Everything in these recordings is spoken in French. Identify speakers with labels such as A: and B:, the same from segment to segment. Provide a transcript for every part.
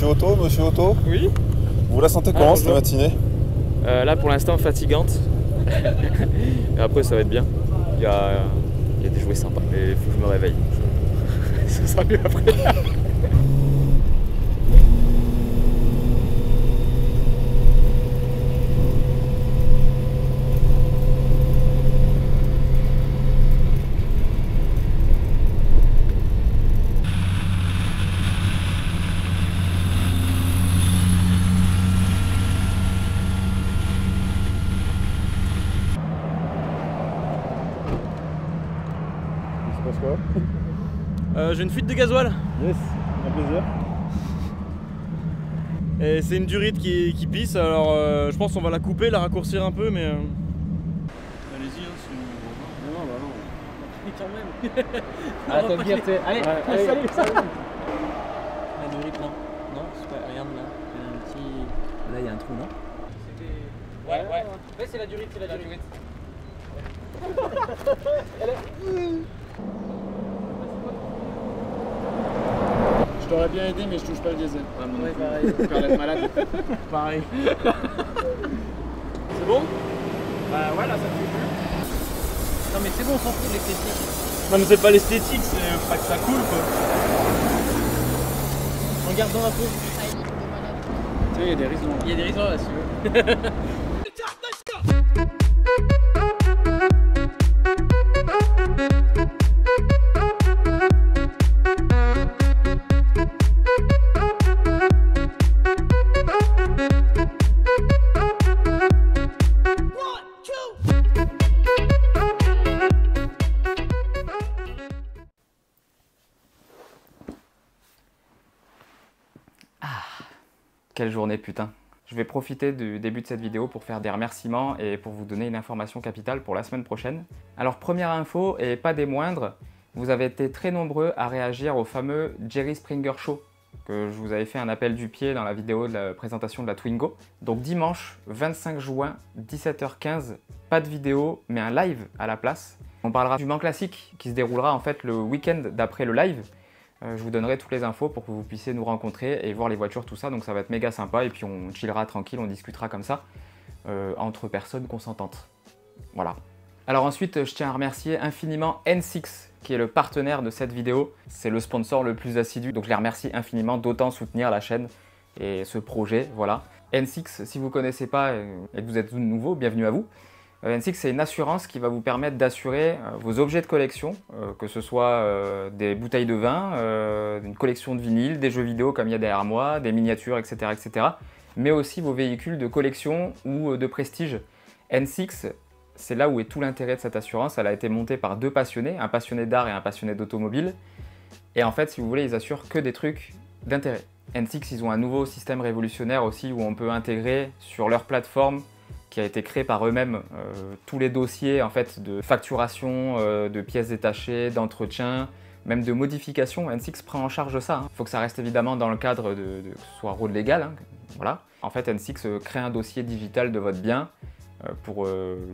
A: Monsieur Auto,
B: Oui.
A: vous la sentez comment cette matinée?
B: Là pour l'instant fatigante. Et après ça va être bien. Il y a des jouets sympas. Mais il faut que je me réveille. Ça sera mieux après. J'ai une fuite de gasoil.
A: Yes, un plaisir.
B: Et c'est une durite qui pisse, alors je pense qu'on va la couper, la raccourcir un peu, mais... Allez-y, hein, si vous...
A: Non, bah non.
C: Mais quand même.
D: Ah, t'inquiète, allez,
C: allez,
D: salut, salut.
C: La durite, non. Non, c'est pas... Regarde là. Il y a un petit... Là, il y a un trou, non? Ouais. Ouais, c'est la durite, c'est la durite.
D: Je t'aurais bien aidé, mais je touche pas le diesel.
C: Ouais, pareil.
D: J'ai peur d'être malade.
C: Pareil.
B: C'est bon?
C: Bah ouais, là, ça fait plus. Non, mais c'est bon, on s'en fout de l'esthétique.
B: Non mais c'est pas l'esthétique, c'est pas que ça coule quoi.
C: Regarde dans la peau.
D: Tu sais, il y a des raisons.
C: Il y a des raisons là, si tu veux.
E: Quelle journée putain. Je vais profiter du début de cette vidéo pour faire des remerciements et pour vous donner une information capitale pour la semaine prochaine. Alors première info, et pas des moindres, vous avez été très nombreux à réagir au fameux Jerry Springer Show, que je vous avais fait un appel du pied dans la vidéo de la présentation de la Twingo. Donc dimanche 25 juin, 17h15, pas de vidéo, mais un live à la place. On parlera du Mans Classique qui se déroulera en fait le week-end d'après le live. Je vous donnerai toutes les infos pour que vous puissiez nous rencontrer et voir les voitures, tout ça, donc ça va être méga sympa et puis on chillera tranquille, on discutera comme ça, entre personnes consentantes. Voilà. Alors ensuite, je tiens à remercier infiniment N6, qui est le partenaire de cette vidéo. C'est le sponsor le plus assidu, donc je les remercie infiniment d'autant soutenir la chaîne et ce projet, voilà. N6, si vous ne connaissez pas et que vous êtes nouveau, bienvenue à vous. N6, c'est une assurance qui va vous permettre d'assurer vos objets de collection, que ce soit des bouteilles de vin, une collection de vinyles, des jeux vidéo comme il y a derrière moi, des miniatures, etc., etc., mais aussi vos véhicules de collection ou de prestige. N6, c'est là où est tout l'intérêt de cette assurance. Elle a été montée par deux passionnés, un passionné d'art et un passionné d'automobile. Et en fait, si vous voulez, ils assurent que des trucs d'intérêt. N6, ils ont un nouveau système révolutionnaire aussi où on peut intégrer sur leur plateforme qui a été créé par eux-mêmes, tous les dossiers en fait, de facturation, de pièces détachées, d'entretien, même de modification. N6 prend en charge ça. Il faut que ça reste évidemment dans le cadre de que ce soit road légal. Hein, voilà. En fait, N6 crée un dossier digital de votre bien pour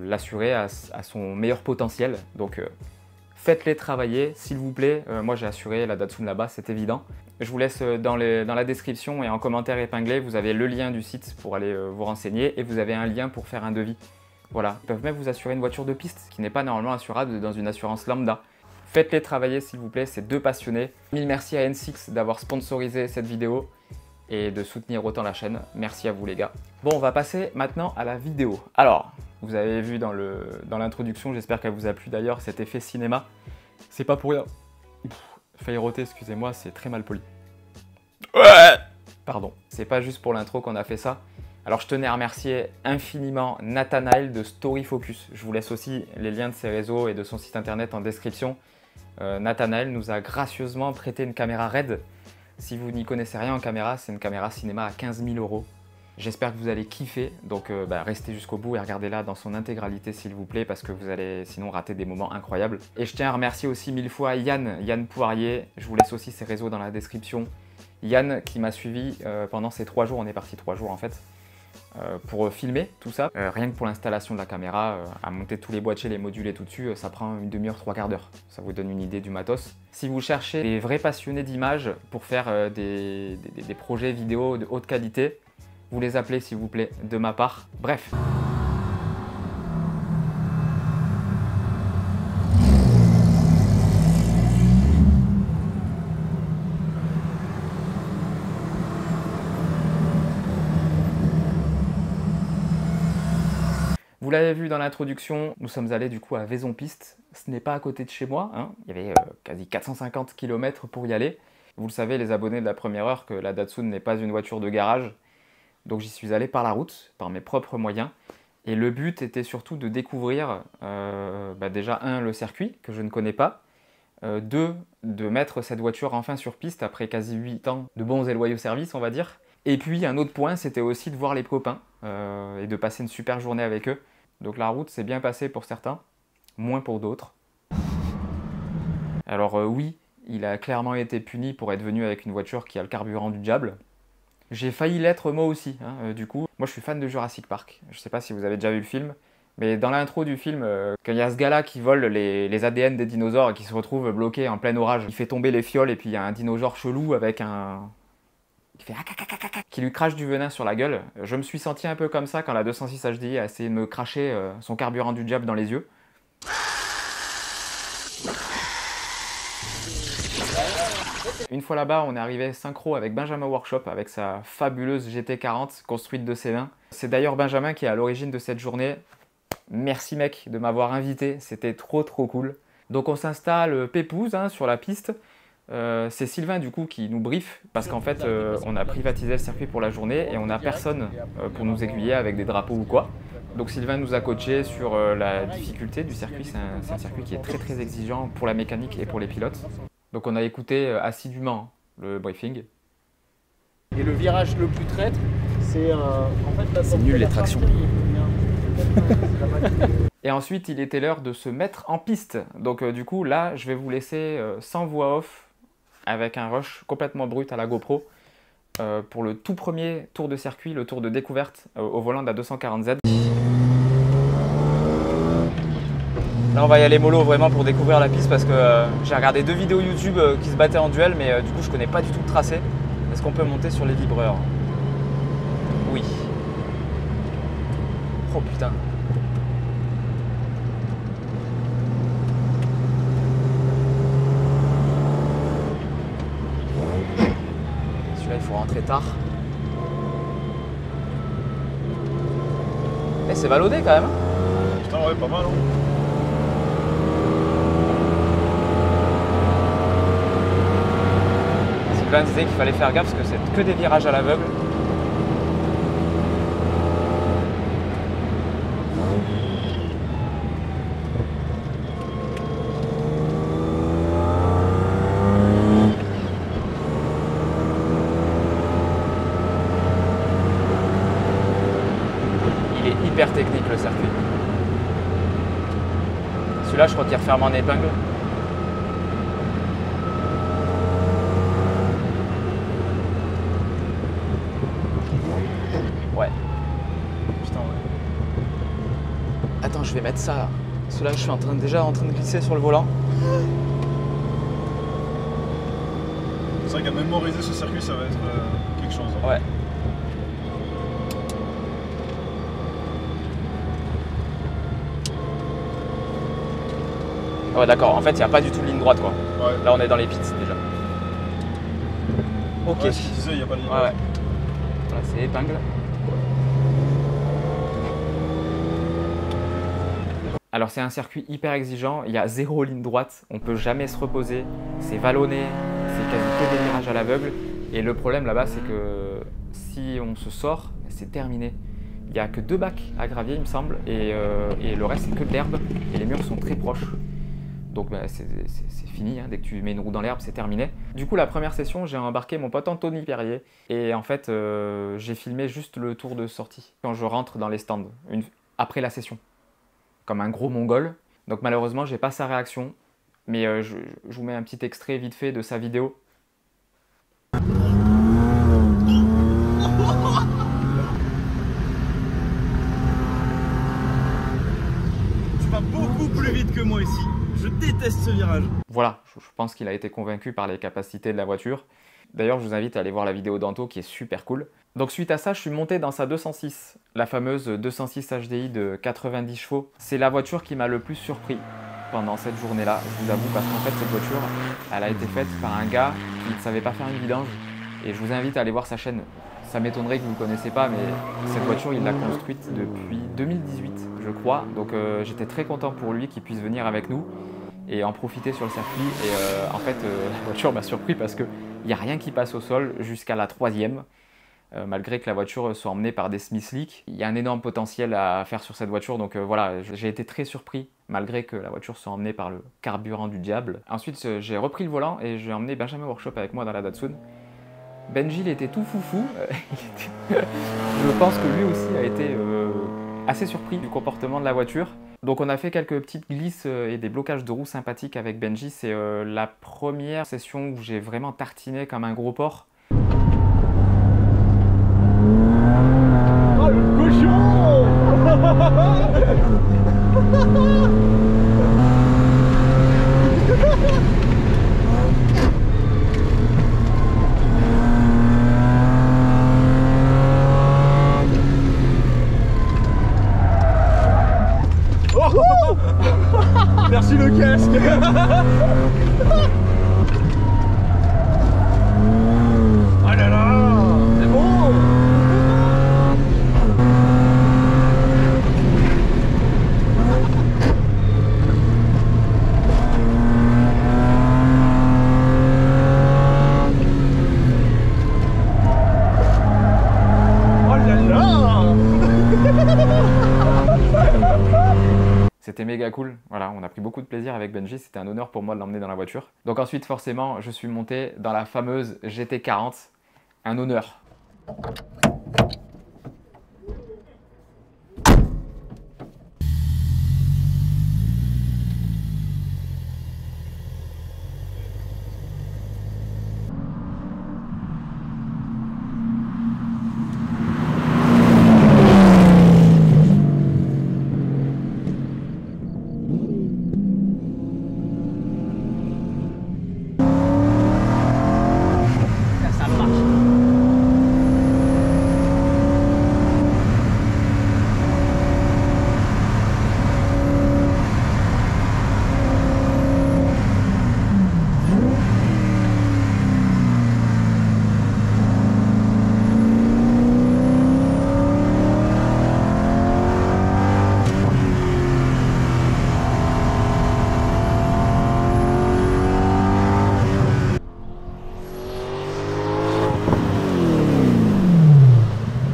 E: l'assurer à son meilleur potentiel. Donc faites-les travailler, s'il vous plaît. Moi, j'ai assuré la Datsun là-bas, c'est évident. Je vous laisse dans la description et en commentaire épinglé, vous avez le lien du site pour aller vous renseigner et vous avez un lien pour faire un devis. Voilà, ils peuvent même vous assurer une voiture de piste qui n'est pas normalement assurable dans une assurance lambda. Faites-les travailler s'il vous plaît, c'est deux passionnés. Mille merci à N6 d'avoir sponsorisé cette vidéo et de soutenir autant la chaîne. Merci à vous les gars. Bon, on va passer maintenant à la vidéo. Alors, vous avez vu dans l'introduction, j'espère qu'elle vous a plu d'ailleurs, cet effet cinéma. C'est pas pour rien. Failli roter, excusez-moi, c'est très mal poli. Ouais. Pardon. C'est pas juste pour l'intro qu'on a fait ça. Alors je tenais à remercier infiniment Nathanaël de Story Focus. Je vous laisse aussi les liens de ses réseaux et de son site internet en description. Nathanaël nous a gracieusement prêté une caméra RED. Si vous n'y connaissez rien en caméra, c'est une caméra cinéma à 15 000 €. J'espère que vous allez kiffer, donc restez jusqu'au bout et regardez-la dans son intégralité s'il vous plaît, parce que vous allez sinon rater des moments incroyables. Et je tiens à remercier aussi 1000 fois Yann Poirier, je vous laisse aussi ses réseaux dans la description. Yann qui m'a suivi pendant ces 3 jours, on est parti 3 jours en fait, pour filmer tout ça. Rien que pour l'installation de la caméra, à monter tous les boîtiers, les modules et tout dessus, ça prend une demi-heure, 3/4 d'heure. Ça vous donne une idée du matos. Si vous cherchez des vrais passionnés d'images pour faire des projets vidéo de haute qualité, vous les appelez s'il vous plaît, de ma part. Bref. Vous l'avez vu dans l'introduction, nous sommes allés du coup à Vaison-Piste. Ce n'est pas à côté de chez moi, hein. Il y avait quasi 450 km pour y aller. Vous le savez les abonnés de la première heure que la Datsun n'est pas une voiture de garage. Donc j'y suis allé par la route, par mes propres moyens. Et le but était surtout de découvrir déjà le circuit que je ne connais pas. Deux, de mettre cette voiture enfin sur piste après quasi 8 ans de bons et loyaux services on va dire. Et puis un autre point c'était aussi de voir les copains et de passer une super journée avec eux. Donc la route s'est bien passée pour certains, moins pour d'autres. Alors oui, il a clairement été puni pour être venu avec une voiture qui a le carburant du diable. J'ai failli l'être moi aussi, hein, du coup. Moi je suis fan de Jurassic Park, je sais pas si vous avez déjà vu le film, mais dans l'intro du film, quand il y a ce gars-là qui vole les ADN des dinosaures et qui se retrouve bloqué en plein orage, il fait tomber les fioles et puis il y a un dinosaure chelou avec un... qui lui crache du venin sur la gueule. Je me suis senti un peu comme ça quand la 206 HDI a essayé de me cracher son carburant du diable dans les yeux. Une fois là-bas, on est arrivé synchro avec Benjamin Workshop avec sa fabuleuse GT40 construite de ses mains. C'est d'ailleurs Benjamin qui est à l'origine de cette journée. Merci mec de m'avoir invité, c'était trop cool. Donc on s'installe pépouze sur la piste. C'est Sylvain du coup qui nous briefe parce qu'en fait on a privatisé le circuit pour la journée et on n'a personne pour nous aiguiller avec des drapeaux ou quoi. Donc Sylvain nous a coaché sur la difficulté du circuit, c'est un circuit qui est très exigeant pour la mécanique et pour les pilotes. Donc on a écouté assidûment le briefing.
D: Et le virage le plus traître, c'est
E: c'est nul les tractions. Et ensuite il était l'heure de se mettre en piste. Donc du coup là je vais vous laisser sans voix off avec un rush complètement brut à la GoPro pour le tout premier tour de circuit, le tour de découverte au volant de la 240Z. Là on va y aller mollo vraiment pour découvrir la piste parce que j'ai regardé 2 vidéos YouTube qui se battaient en duel mais du coup je connais pas du tout le tracé. Est-ce qu'on peut monter sur les vibreurs? Oui. Oh putain. Celui-là il faut rentrer tard. Eh c'est vallonné quand même.
A: Putain ouais pas mal hein.
E: Sylvain disait qu'il fallait faire gaffe parce que c'est que des virages à l'aveugle. Il est hyper technique le circuit. Celui-là je crois qu'il referme en épingle. Ouais. Putain ouais. Attends, je vais mettre ça là. Parce que là, je suis déjà en train de glisser sur le volant.
A: C'est vrai qu'à mémoriser ce circuit, ça va être quelque chose. Hein.
E: Ouais. Ouais d'accord, en fait il n'y a pas du tout de ligne droite quoi.
A: Ouais.
E: Là on est dans les pits déjà. Ok.
A: Ouais, ce qu'il disait, il n'y a pas de ligne
E: Ouais,
A: droite.
E: ouais. Là c'est épingle. Alors c'est un circuit hyper exigeant, il y a 0 ligne droite, on peut jamais se reposer, c'est vallonné, c'est quasi que des virages à l'aveugle. Et le problème là-bas c'est que si on se sort, c'est terminé. Il n'y a que 2 bacs à gravier il me semble, et le reste c'est que de l'herbe, et les murs sont très proches. Donc bah, c'est fini, hein. Dès que tu mets une roue dans l'herbe, c'est terminé. Du coup, la première session, j'ai embarqué mon pote Anthony Perrier. Et en fait, j'ai filmé juste le tour de sortie. Quand je rentre dans les stands, après la session. Comme un gros mongol. Donc malheureusement, j'ai pas sa réaction. Mais je vous mets un petit extrait vite fait de sa vidéo.
A: va beaucoup plus vite que moi ici. Je déteste ce virage.
E: Voilà, je pense qu'il a été convaincu par les capacités de la voiture. D'ailleurs, je vous invite à aller voir la vidéo d'Anto qui est super cool. Donc suite à ça, je suis monté dans sa 206, la fameuse 206 HDI de 90 chevaux. C'est la voiture qui m'a le plus surpris pendant cette journée-là, je vous avoue, parce qu'en fait, cette voiture, elle a été faite par un gars qui ne savait pas faire une vidange. Et je vous invite à aller voir sa chaîne. Ça m'étonnerait que vous ne le connaissiez pas, mais cette voiture, il l'a construite depuis 2018, je crois. Donc j'étais très content pour lui qu'il puisse venir avec nous et en profiter sur le circuit. Et en fait, la voiture m'a surpris parce qu'il n'y a rien qui passe au sol jusqu'à la 3e. Malgré que la voiture soit emmenée par des Smith Slick, il y a un énorme potentiel à faire sur cette voiture. Donc voilà, j'ai été très surpris, malgré que la voiture soit emmenée par le carburant du diable. Ensuite, j'ai repris le volant et j'ai emmené Benjamin Workshop avec moi dans la Datsun. Benji, il était tout foufou. Je pense que lui aussi a été assez surpris du comportement de la voiture. Donc on a fait quelques petites glisses et des blocages de roues sympathiques avec Benji. C'est la première session où j'ai vraiment tartiné comme un gros porc.
A: Oh le cochon! Merci le casque. Oh là là, c'est bon. Oh là là.
E: C'était méga cool, voilà, on a pris beaucoup de plaisir avec Benji, c'était un honneur pour moi de l'emmener dans la voiture. Donc ensuite, forcément, je suis monté dans la fameuse GT40, un honneur.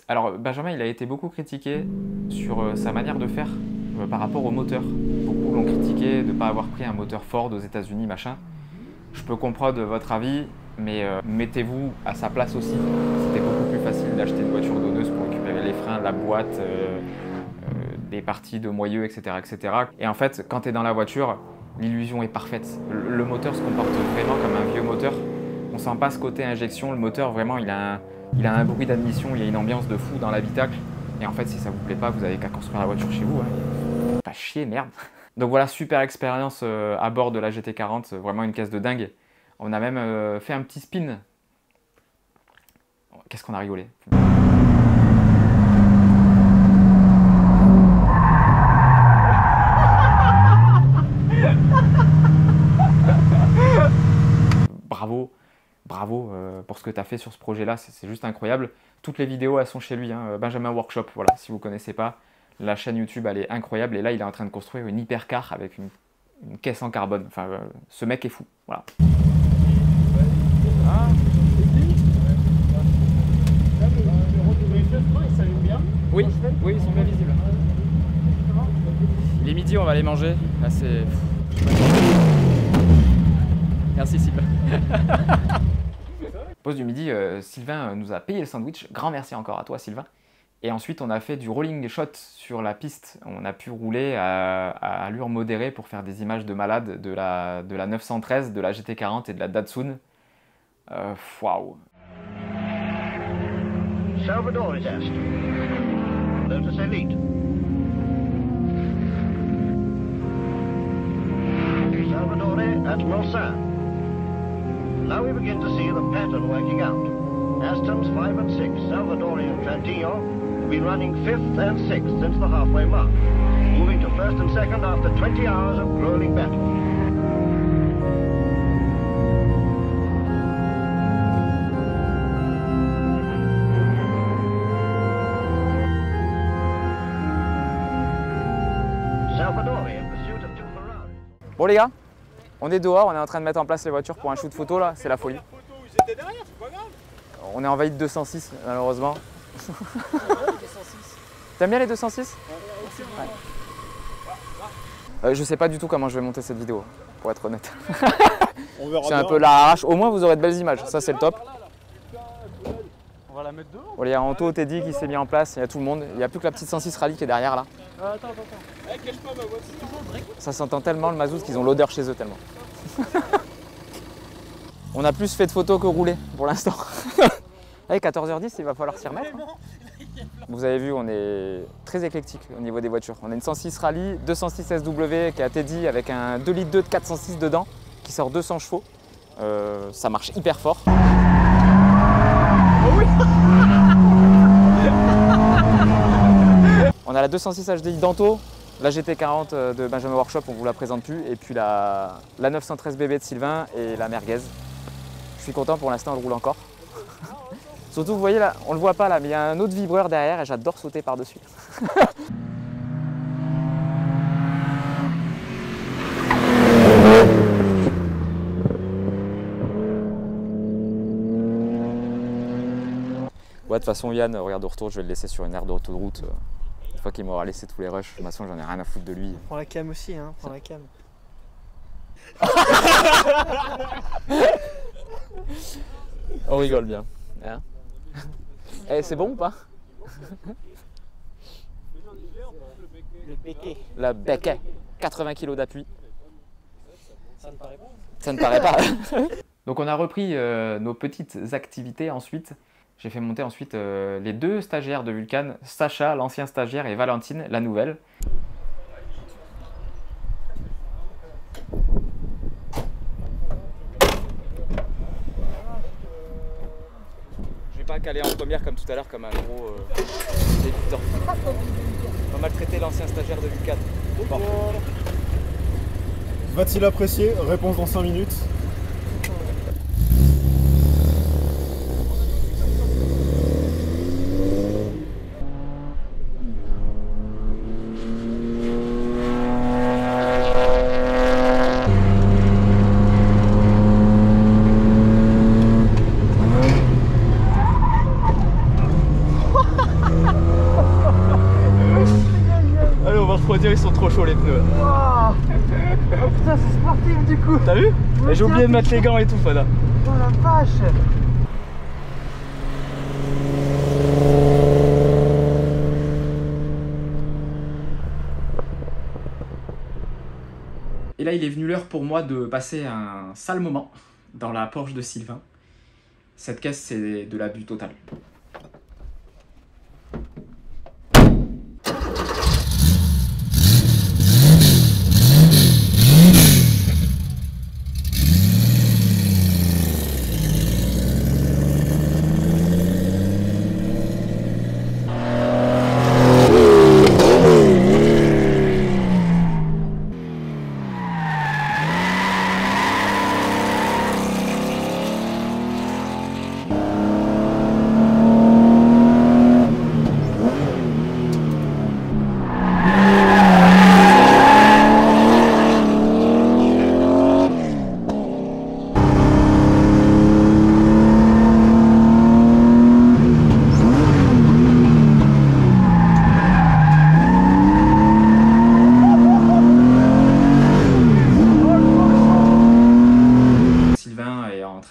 E: Alors Benjamin, il a été beaucoup critiqué sur sa manière de faire par rapport au moteur. Beaucoup l'ont critiqué de ne pas avoir pris un moteur Ford aux États-Unis, machin. Je peux comprendre votre avis, mais mettez-vous à sa place aussi. C'était beaucoup plus facile d'acheter une voiture donneuse pour récupérer les freins, la boîte, des parties de moyeu, etc., etc. Et en fait, quand tu es dans la voiture, l'illusion est parfaite. Le moteur se comporte vraiment comme un vieux moteur. On sent pas ce côté injection. Le moteur, vraiment, il a un bruit d'admission, il y a une ambiance de fou dans l'habitacle. Et en fait, si ça vous plaît pas, vous avez qu'à construire la voiture chez vous. Hein. Pas chier, merde. Donc voilà, super expérience à bord de la GT40, vraiment une caisse de dingue. On a même fait un petit spin. Qu'est-ce qu'on a rigolé. Bravo pour ce que tu as fait sur ce projet-là, c'est juste incroyable. Toutes les vidéos, elles sont chez lui, hein. Benjamin Workshop, voilà, si vous ne connaissez pas. La chaîne YouTube, elle est incroyable. Et là, il est en train de construire une hypercar avec une caisse en carbone. Enfin, ce mec est fou, voilà. Oui, oui, ils sont bien visibles. Il est midi, on va aller manger. Là, c'est... Merci Sylvain. Pause du midi, Sylvain nous a payé le sandwich. Grand merci encore à toi Sylvain. Et ensuite on a fait du rolling shot sur la piste. On a pu rouler à allure modérée pour faire des images de malade de la 913, de la GT40 et de la Datsun. Waouh.
F: Salvador is asked. Lotus Elite. at Mulsanne. Now we begin to see the pattern working out. Aston's 5 and 6, Salvadori and Trentino have been running 5th and 6th since the halfway mark, moving to 1st and 2nd after 20 hours of grueling battle. Salvadori in pursuit of two Ferraris.
E: Bon les gars, on est dehors, on est en train de mettre en place les voitures pour un shoot photo là, c'est la folie. On est envahi de 206 malheureusement. T'aimes bien les 206 ? Ouais. Je sais pas du tout comment je vais monter cette vidéo, pour être honnête. C'est un peu l'arrache, au moins vous aurez de belles images, ça c'est le top.
D: On va la mettre dehors.
E: Bon, il y a Anto, Teddy qui s'est mis en place, il y a tout le monde. Il n'y a plus que la petite 106 Rally qui est derrière là.
D: Attends. Cache pas ma voiture.
E: Ça s'entend tellement le mazout qu'ils ont l'odeur chez eux tellement. On a plus fait de photos que roulé pour l'instant. Allez, 14h10, il va falloir s'y remettre. Vous avez vu, on est très éclectique au niveau des voitures. On a une 106 Rally, 206 SW qui a Teddy avec un 2,2 litres de 406 dedans qui sort 200 chevaux. Ça marche hyper fort. On a la 206 HDI d'Anto, la GT40 de Benjamin Workshop, on ne vous la présente plus, et puis la 913 BB de Sylvain et la Merguez. Je suis content, pour l'instant elle roule encore. Surtout, vous voyez là, on ne le voit pas là, mais il y a un autre vibreur derrière et j'adore sauter par-dessus. Ouais, de toute façon, Yann, regarde, au retour, je vais le laisser sur une aire d'autoroute. Une fois qu'il m'aura laissé tous les rushs, de toute façon, j'en ai rien à foutre de lui.
C: Prends la cam aussi, hein, prends la cam.
E: On rigole bien. Hein? Eh, c'est bon ou pas?
C: Le béquet.
E: La béquet. 80 kg d'appui.
C: Ça ne paraît pas.
E: Ça ne paraît pas. Donc on a repris nos petites activités ensuite. J'ai fait monter ensuite les deux stagiaires de Vulcan, Sacha, l'ancien stagiaire, et Valentine, la nouvelle. Je vais pas caler en première comme tout à l'heure, comme un gros débutant. On va maltraiter l'ancien stagiaire de Vulcan. Bon.
A: Va-t-il apprécier? Réponse dans 5 minutes.
D: Allez, on va refroidir, ils sont trop chauds les pneus.
C: Oh putain, c'est sportif du coup.
D: T'as vu? J'ai oublié de mettre les gants et tout, Fada.
C: Oh la vache.
E: Et là, il est venu l'heure pour moi de passer un sale moment dans la Porsche de Sylvain. Cette caisse, c'est de l'abus total.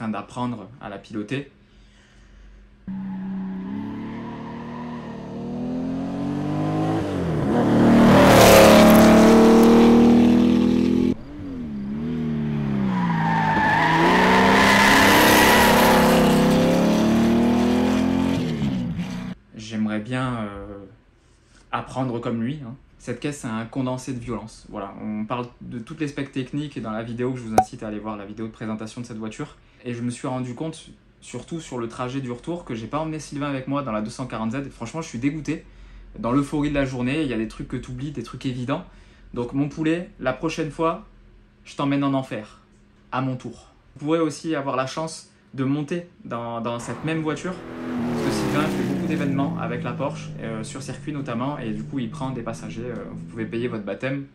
E: D'apprendre à la piloter. J'aimerais bien apprendre comme lui, hein. Cette caisse, c'est un condensé de violence. Voilà, on parle de toutes les specs techniques et dans la vidéo que je vous incite à aller voir, la vidéo de présentation de cette voiture. Et je me suis rendu compte, surtout sur le trajet du retour, que j'ai pas emmené Sylvain avec moi dans la 240Z. Et franchement, je suis dégoûté. Dans l'euphorie de la journée, il y a des trucs que tu oublies, des trucs évidents. Donc mon poulet, la prochaine fois, je t'emmène en enfer, à mon tour. Vous pourrez aussi avoir la chance de monter dans cette même voiture. Parce que Sylvain fait beaucoup d'événements avec la Porsche, sur circuit notamment, et du coup il prend des passagers. Vous pouvez payer votre baptême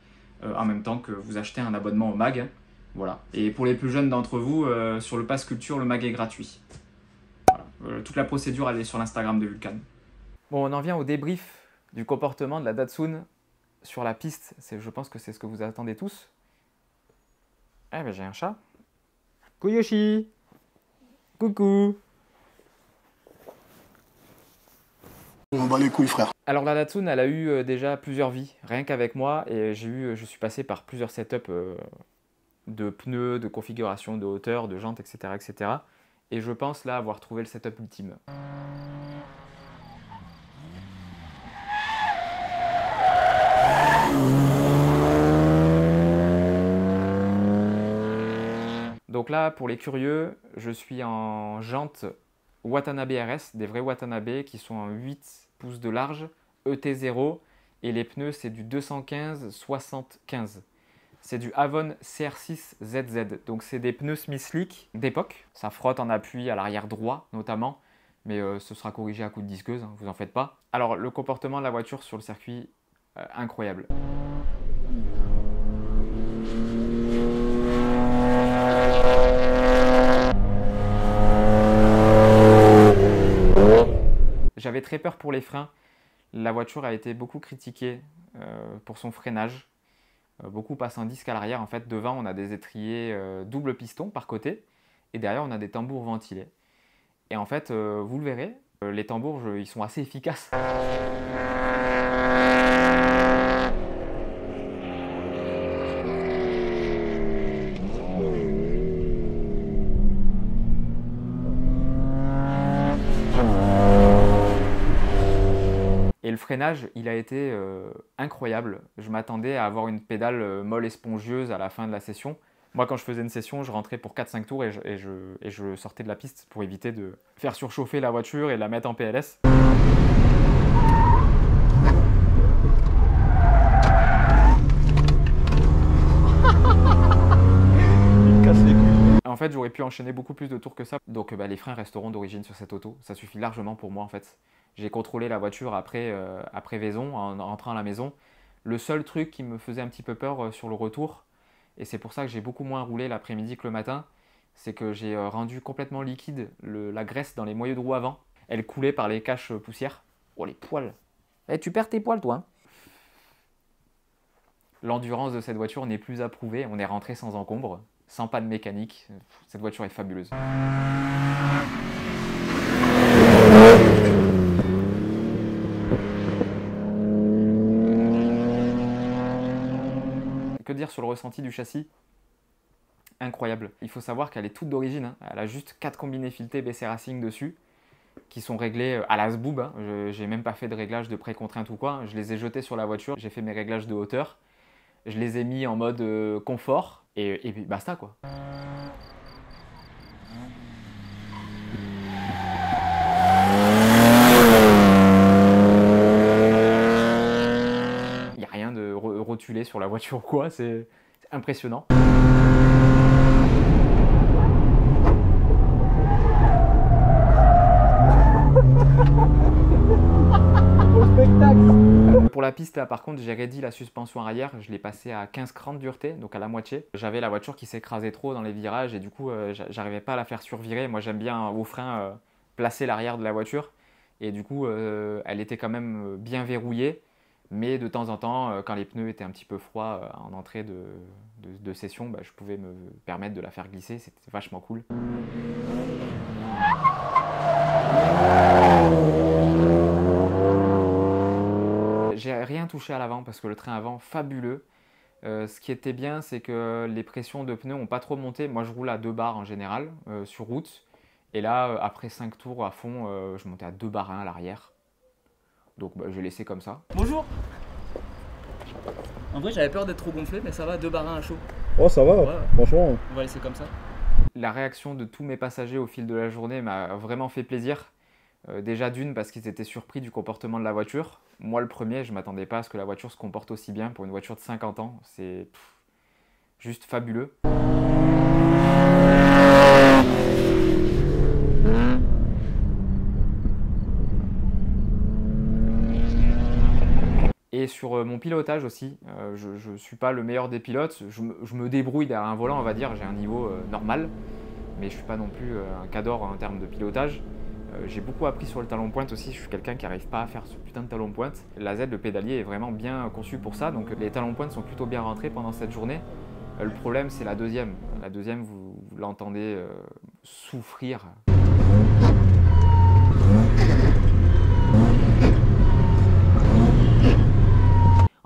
E: en même temps que vous achetez un abonnement au MAG. Voilà. Et pour les plus jeunes d'entre vous, sur le Pass Culture, le MAG est gratuit. Voilà. Toute la procédure, elle est sur l'Instagram de Vulcan. Bon, on en vient au débrief du comportement de la Datsun sur la piste. Je pense que c'est ce que vous attendez tous. Eh ben j'ai un chat. Koyoshi. Coucou.
G: On bat les couilles, frère.
E: Alors la Datsun, elle a eu déjà plusieurs vies, rien qu'avec moi, et je suis passé par plusieurs setups de pneus, de configuration, de hauteur, de jantes, etc., etc. Et je pense là avoir trouvé le setup ultime. Donc là, pour les curieux, je suis en jantes Watanabe RS, des vrais Watanabe qui sont en 8 pouces de large, ET0, et les pneus c'est du 215/75. C'est du Avon CR6ZZ, donc c'est des pneus Smithslick d'époque. Ça frotte en appui à l'arrière droit notamment, mais ce sera corrigé à coup de disqueuse, hein, vous en faites pas. Alors le comportement de la voiture sur le circuit, incroyable. J'avais très peur pour les freins. La voiture a été beaucoup critiquée pour son freinage. Beaucoup passent un disque à l'arrière. En fait, devant, on a des étriers double piston par côté. Et derrière, on a des tambours ventilés. Et en fait, vous le verrez, les tambours, ils sont assez efficaces. Et le freinage, il a été incroyable. Je m'attendais à avoir une pédale molle et spongieuse à la fin de la session. Moi, quand je faisais une session, je rentrais pour 4-5 tours et je sortais de la piste pour éviter de faire surchauffer la voiture et la mettre en PLS. En fait, j'aurais pu enchaîner beaucoup plus de tours que ça. Donc les freins resteront d'origine sur cette auto. Ça suffit largement pour moi en fait. J'ai contrôlé la voiture après Vaison, en rentrant à la maison. Le seul truc qui me faisait un petit peu peur sur le retour, et c'est pour ça que j'ai beaucoup moins roulé l'après-midi que le matin, c'est que j'ai rendu complètement liquide la graisse dans les moyeux de roue avant. Elle coulait par les caches poussières. Oh les poils. Eh, tu perds tes poils toi, hein. L'endurance de cette voiture n'est plus à prouver. On est rentré sans encombre, sans panne mécanique. Cette voiture est fabuleuse. Que dire sur le ressenti du châssis? Incroyable. Il faut savoir qu'elle est toute d'origine, hein. Elle a juste 4 combinés filetés BC Racing dessus, qui sont réglés à la zboob, hein. J'ai même pas fait de réglage de pré-contrainte ou quoi. Je les ai jetés sur la voiture, j'ai fait mes réglages de hauteur, je les ai mis en mode confort, et puis basta quoi. Il n'y a rien de rotulé sur la voiture quoi, c'est impressionnant. Pour la piste là par contre j'ai raidi la suspension arrière, je l'ai passée à 15 crans de dureté, donc à la moitié. J'avais la voiture qui s'écrasait trop dans les virages et du coup j'arrivais pas à la faire survirer. Moi j'aime bien au frein placer l'arrière de la voiture et du coup elle était quand même bien verrouillée, mais de temps en temps quand les pneus étaient un petit peu froids en entrée de session, je pouvais me permettre de la faire glisser, c'était vachement cool. J'ai rien touché à l'avant parce que le train avant, fabuleux. Ce qui était bien, c'est que les pressions de pneus n'ont pas trop monté. Moi, je roule à 2 bars en général sur route. Et là, après 5 tours à fond, je montais à 2 bars 1 à l'arrière. Donc, j'ai laissé comme ça.
C: Bonjour. En vrai, j'avais peur d'être trop gonflé, mais ça va, 2 barins à chaud.
A: Oh, ça va,
C: Ouais.
A: franchement.
C: On va laisser comme ça.
E: La réaction de tous mes passagers au fil de la journée m'a vraiment fait plaisir. Déjà d'une, parce qu'ils étaient surpris du comportement de la voiture. Moi, le premier, je ne m'attendais pas à ce que la voiture se comporte aussi bien pour une voiture de 50 ans. C'est juste fabuleux. Et sur mon pilotage aussi, je ne suis pas le meilleur des pilotes, je me débrouille derrière un volant, on va dire, j'ai un niveau normal, mais je ne suis pas non plus un cador en termes de pilotage. J'ai beaucoup appris sur le talon pointe aussi, je suis quelqu'un qui n'arrive pas à faire ce putain de talon pointe. La Z, le pédalier, est vraiment bien conçu pour ça, donc les talons pointe sont plutôt bien rentrés pendant cette journée. Le problème, c'est la deuxième. La deuxième, vous l'entendez souffrir.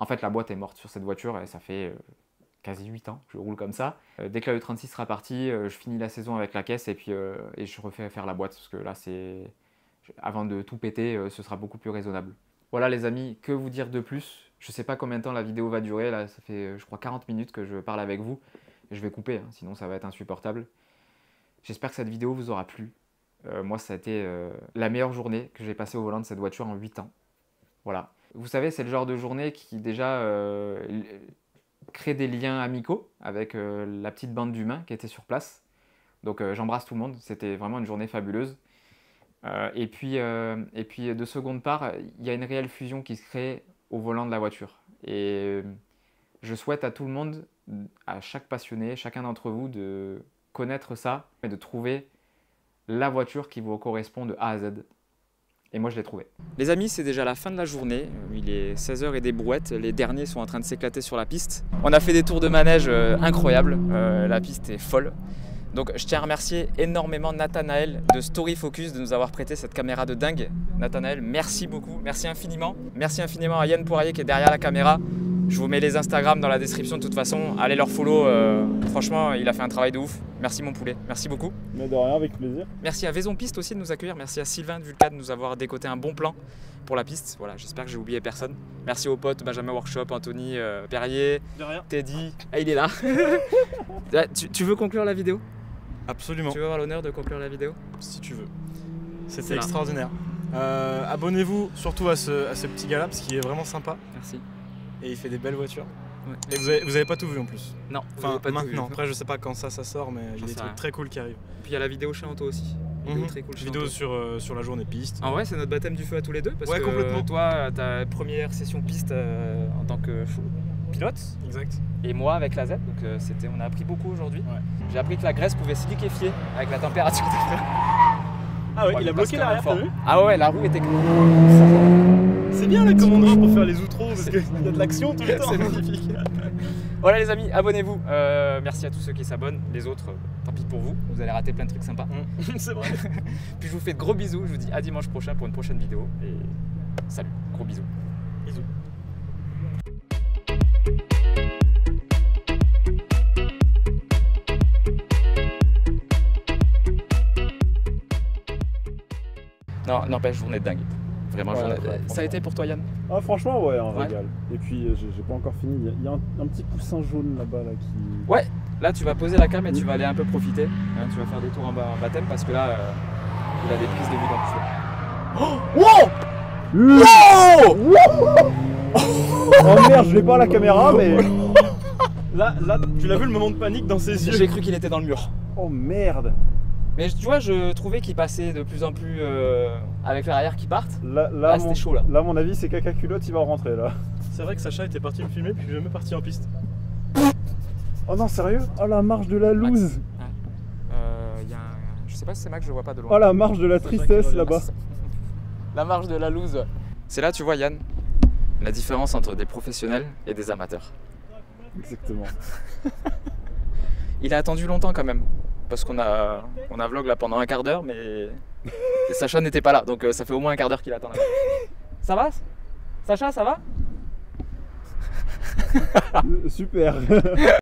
E: En fait, la boîte est morte sur cette voiture et ça fait quasi 8 ans que je roule comme ça. Dès que la E36 sera partie, je finis la saison avec la caisse et puis je refais faire la boîte parce que là, avant de tout péter, ce sera beaucoup plus raisonnable. Voilà les amis, que vous dire de plus? Je sais pas combien de temps la vidéo va durer, là ça fait je crois 40 minutes que je parle avec vous. Je vais couper, hein, sinon ça va être insupportable. J'espère que cette vidéo vous aura plu. Moi, ça a été la meilleure journée que j'ai passée au volant de cette voiture en 8 ans. Voilà. Vous savez, c'est le genre de journée qui déjà crée des liens amicaux avec la petite bande d'humains qui était sur place. Donc j'embrasse tout le monde, c'était vraiment une journée fabuleuse. Et puis de seconde part, il y a une réelle fusion qui se crée au volant de la voiture. Et je souhaite à tout le monde, à chaque passionné, chacun d'entre vous, de connaître ça et de trouver la voiture qui vous correspond de A à Z. Et moi, je l'ai trouvé. Les amis, c'est déjà la fin de la journée. Il est 16h et des brouettes. Les derniers sont en train de s'éclater sur la piste. On a fait des tours de manège incroyables. La piste est folle. Donc, je tiens à remercier énormément Nathanaël de Story Focus de nous avoir prêté cette caméra de dingue. Nathanaël, merci beaucoup. Merci infiniment. Merci infiniment à Yann Poirier qui est derrière la caméra. Je vous mets les Instagram dans la description de toute façon. Allez leur follow. Franchement, il a fait un travail de ouf. Merci mon poulet. Merci beaucoup.
A: Mais de rien, avec plaisir.
E: Merci à Vaison Piste aussi de nous accueillir. Merci à Sylvain de Vulca de nous avoir décoté un bon plan pour la piste. Voilà, j'espère que j'ai oublié personne. Merci aux potes Benjamin Workshop, Anthony Perrier,
A: De rien.
E: Teddy. Ah, il est là. tu veux conclure la vidéo?
H: Absolument.
E: Tu veux avoir l'honneur de conclure la vidéo?
H: Si tu veux.
E: C'est
H: C'était
E: là.
H: extraordinaire. Abonnez-vous surtout à ce petit gars là parce qu'il est vraiment sympa
E: Merci.
H: et il fait des belles voitures.
E: Ouais.
H: Et vous avez pas tout vu en plus.
E: Non,
H: Enfin
E: pas tout
H: maintenant.
E: vu.
H: Après je sais pas quand ça sort mais il y a des
E: sais
H: trucs
E: rien.
H: très cool qui arrivent.
E: Puis il y a la vidéo chez Anto aussi. Vidéo très cool chez
H: Vidéo
E: Anto.
H: sur la journée piste.
E: En vrai, c'est notre baptême du feu à tous les deux parce
H: Ouais,
E: que
H: complètement.
E: toi, ta première session piste en tant que pilote
H: Exact.
E: et moi avec la Z. Donc on a appris beaucoup aujourd'hui.
H: Ouais.
E: J'ai appris que la graisse pouvait se liquéfier avec la température.
A: Ah ouais,
E: Ouais,
A: il a
E: passe
A: bloqué
E: quand même
A: l'arrière, t'as
E: fort.
A: vu?
E: Ah ouais, la roue était.
A: C'est bien la commandera pour faire les outros parce qu'il y a de l'action tout le temps.
E: C'est magnifique. Voilà les amis, abonnez-vous. Merci à tous ceux qui s'abonnent. Les autres, tant pis pour vous. Vous allez rater plein de trucs sympas.
A: C'est vrai.
E: Puis je vous fais de gros bisous. Je vous dis à dimanche prochain pour une prochaine vidéo. Et salut, gros bisous.
H: Bisous.
E: Non, n'empêche, journée de dingue. Vraiment,
A: Ouais,
E: journée.
A: ouais,
E: Ça a été pour toi, Yann?
A: Ah franchement ouais, un
E: Ouais.
A: régal. Et puis j'ai pas encore fini, il y a un petit coussin jaune là-bas là qui...
E: Ouais, là tu vas poser la cam et tu vas aller un peu profiter. Hein, tu vas faire des tours en baptême parce que là, il a des prises de vue dans le feu.
A: Oh merde, je vais pas à la caméra mais... Là, tu l'as vu le moment de panique dans ses yeux.
E: J'ai cru qu'il était dans le mur.
A: Oh merde.
E: Mais tu vois, je trouvais qu'il passait de plus en plus avec l'arrière qui partent.
A: Là,
E: Ah, c'était chaud là.
A: Là, mon avis, c'est caca culotte, il va rentrer là. C'est vrai que Sacha était parti me filmer, puis je suis jamais parti en piste. Oh non, sérieux? Oh la marche de la loose!
E: Y a je sais pas si c'est Max, je vois pas de loin.
A: Oh la marche de la tristesse là-bas!
E: La marche de la loose. C'est là, tu vois, Yann, la différence entre des professionnels et des amateurs.
A: Exactement.
E: Il a attendu longtemps quand même. Parce qu'on a vlog là pendant un quart d'heure, mais Sacha n'était pas là, donc ça fait au moins un quart d'heure qu'il attend là. Ça va? Sacha, ça va?
A: Super!